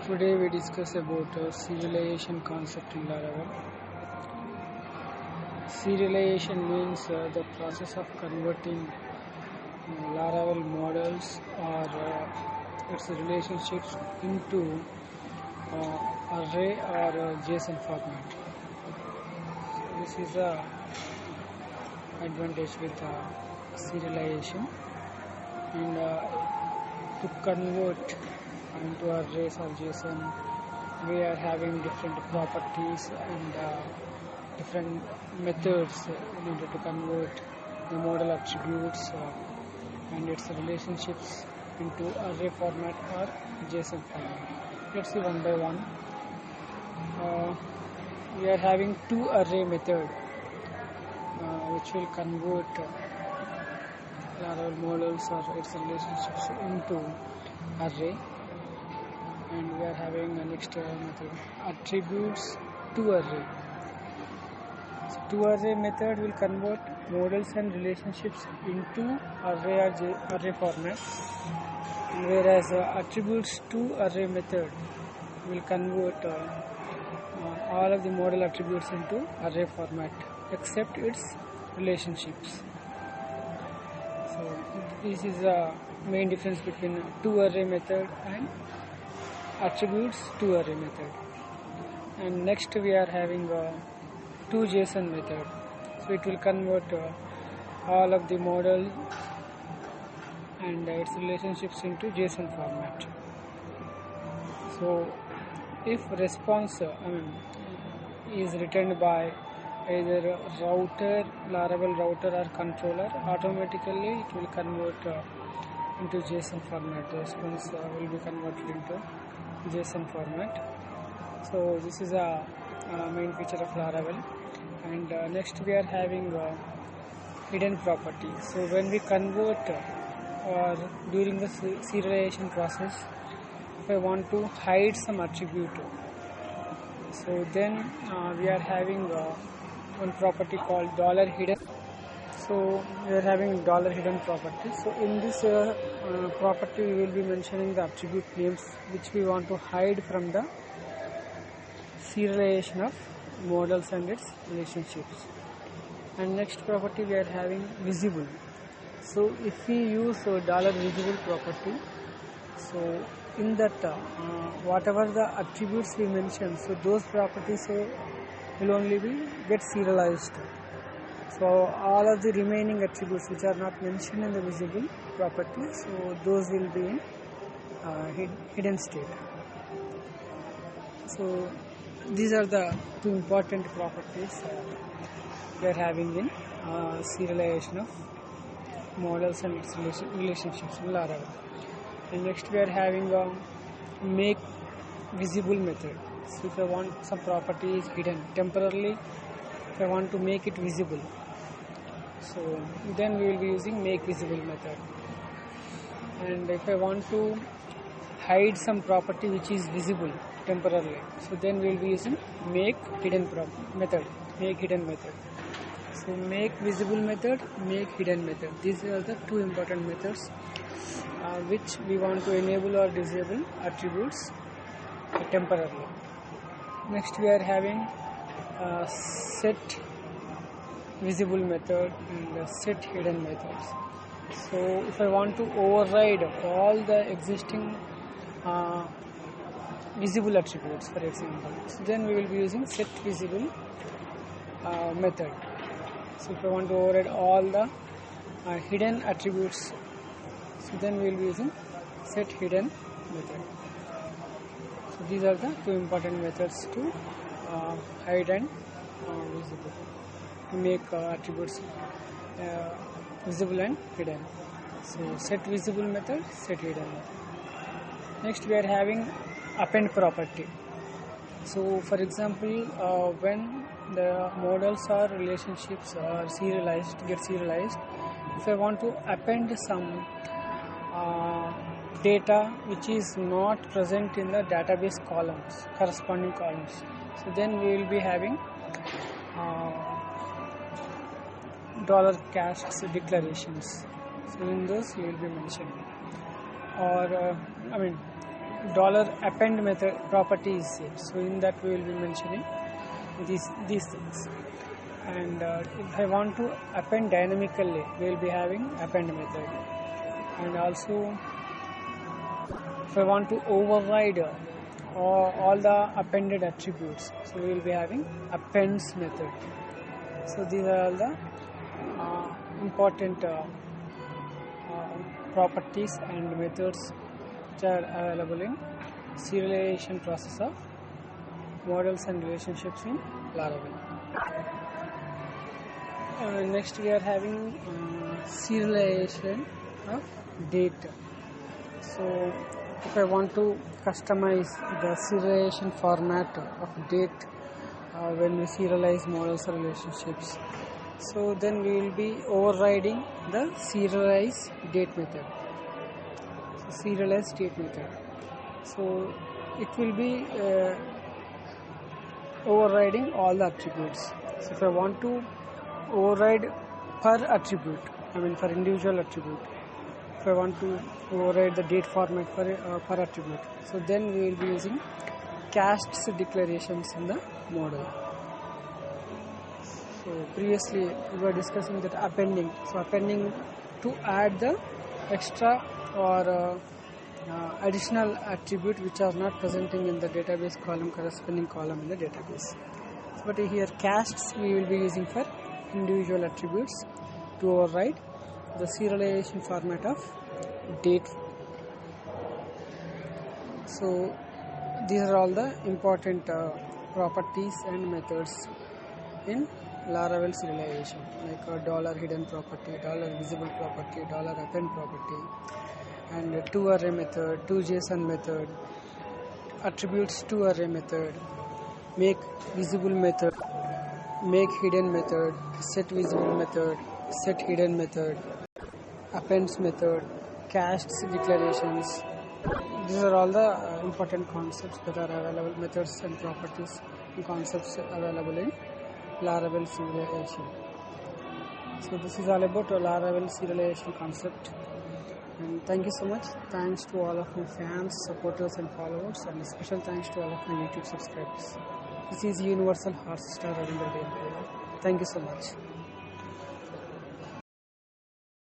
Today we discuss about serialization concept in Laravel. Serialization means the process of converting Laravel models or its relationships into array or JSON format. So this is the advantage with serialization, and to convert into arrays or JSON, we are having different properties and different methods in order to convert the model attributes and its relationships into array format or JSON format. Let's see one by one. We are having two array method which will convert Laravel models or its relationships into array, and we are having a next method attributes to array. So to array method will convert models and relationships into array or array format, whereas attributes to array method will convert all of the model attributes into array format except its relationships. So this is the main difference between to array method and attributes to array method. And next we are having to JSON method. So it will convert all of the model and its relationships into JSON format. So if response is returned by either router, Laravel router or controller, automatically it will convert into JSON format. The response will be converted into JSON format. So this is a main feature of Laravel. And next we are having hidden property. So when we convert or during the serialization process, if I want to hide some attribute, so then we are having one property called $hidden. So we are having $hidden property. So in this property we will be mentioning the attribute names which we want to hide from the serialization of models and its relationships. And next property we are having visible. So if we use $visible property, so in that whatever the attributes we mention, so those properties will only be get serialized. So all of the remaining attributes which are not mentioned in the visible property, so those will be in hidden state. So these are the two important properties we are having in serialization of models and its relationships in Laravel. And next we are having a make visible method. So if I want some property is hidden temporarily, if I want to make it visible, so then we will be using make visible method. And if I want to hide some property which is visible temporarily, so then we will be using make hidden method. Make hidden method. So make visible method, make hidden method. These are the two important methods which we want to enable or disable attributes temporarily. Next we are having set visible method and set hidden methods. So if I want to override all the existing visible attributes, for example, so then we will be using set visible method. So if I want to override all the hidden attributes, so then we will be using set hidden method. So these are the two important methods to hide and visible, to make attributes visible and hidden. So set visible method, set hidden method. Next we are having append property. So for example, when the models or relationships are get serialized, if I want to append some data which is not present in the database columns, corresponding columns, so then we will be having $casts declarations. So in those we will be mentioning, or $append method property is here. So in that we will be mentioning these things. And if I want to append dynamically, we will be having append method. And also if I want to override all the appended attributes, so we will be having appends method. So these are all the important properties and methods which are available in serialization process of models and relationships in Laravel. Next we are having serialization of data. So if I want to customize the serialization format of date when we serialize models or relationships, so then we will be overriding the serialize date method. So serialize date method. So it will be overriding all the attributes. So if I want to override per attribute, for individual attribute, if I want to override the date format for per attribute, so then we will be using cast declarations in the model. So previously we were discussing that appending. So appending to add the extra or additional attribute which are not presenting in the database column, corresponding column in the database. So, but here casts we will be using for individual attributes to override the serialization format of date. So these are all the important properties and methods in Laravel serialization, like $hidden property, $visible property, $append property, and toArray method, toJSON method, attributes toArray method, make visible method, make hidden method, set visible method, set hidden method, appends method, casts declarations. These are all the important concepts that are available, methods and properties and concepts available in Laravel serialization. So this is all about Laravel serialization concept. And thank you so much. Thanks to all of my fans, supporters and followers, and special thanks to all of my YouTube subscribers. This is Universal Heart Star Ravindar Reddy Yampalla. Thank you so much.